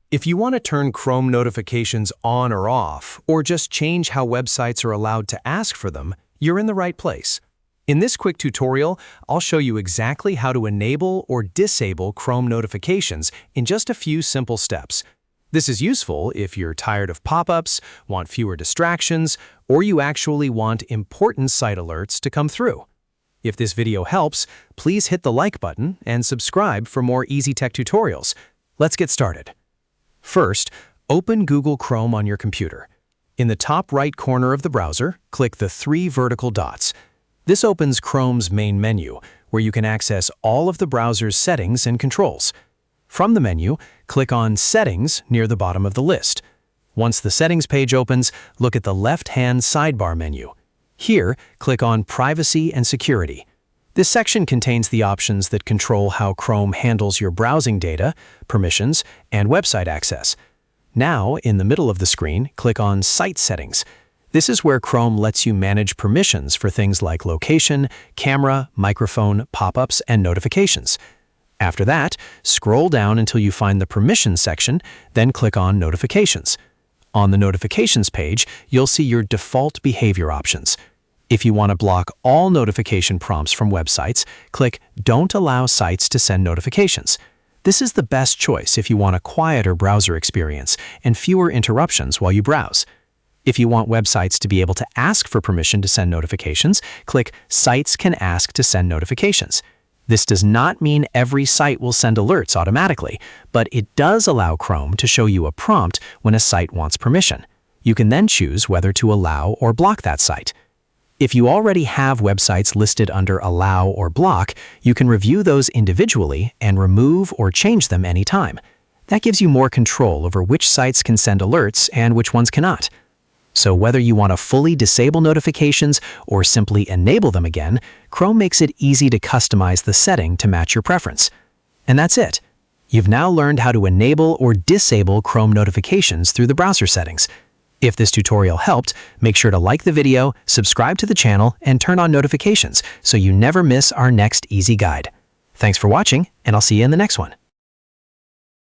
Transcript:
If you want to turn Chrome notifications on or off, or just change how websites are allowed to ask for them, you're in the right place. In this quick tutorial, I'll show you exactly how to enable or disable Chrome notifications in just a few simple steps. This is useful if you're tired of pop-ups, want fewer distractions, or you actually want important site alerts to come through. If this video helps, please hit the like button and subscribe for more easy tech tutorials. Let's get started. First, open Google Chrome on your computer. In the top right corner of the browser, click the three vertical dots. This opens Chrome's main menu, where you can access all of the browser's settings and controls. From the menu, click on Settings near the bottom of the list. Once the Settings page opens, look at the left-hand sidebar menu. Here, click on Privacy and Security. This section contains the options that control how Chrome handles your browsing data, permissions, and website access. Now, in the middle of the screen, click on Site Settings. This is where Chrome lets you manage permissions for things like location, camera, microphone, pop-ups, and notifications. After that, scroll down until you find the Permissions section, then click on Notifications. On the Notifications page, you'll see your default behavior options. If you want to block all notification prompts from websites, click Don't Allow Sites to Send Notifications. This is the best choice if you want a quieter browser experience and fewer interruptions while you browse. If you want websites to be able to ask for permission to send notifications, click Sites Can Ask to Send Notifications. This does not mean every site will send alerts automatically, but it does allow Chrome to show you a prompt when a site wants permission. You can then choose whether to allow or block that site. If you already have websites listed under Allow or Block, you can review those individually and remove or change them anytime. That gives you more control over which sites can send alerts and which ones cannot. So whether you want to fully disable notifications or simply enable them again, Chrome makes it easy to customize the setting to match your preference. And that's it. You've now learned how to enable or disable Chrome notifications through the browser settings. If this tutorial helped, make sure to like the video, subscribe to the channel, and turn on notifications so you never miss our next easy guide. Thanks for watching, and I'll see you in the next one.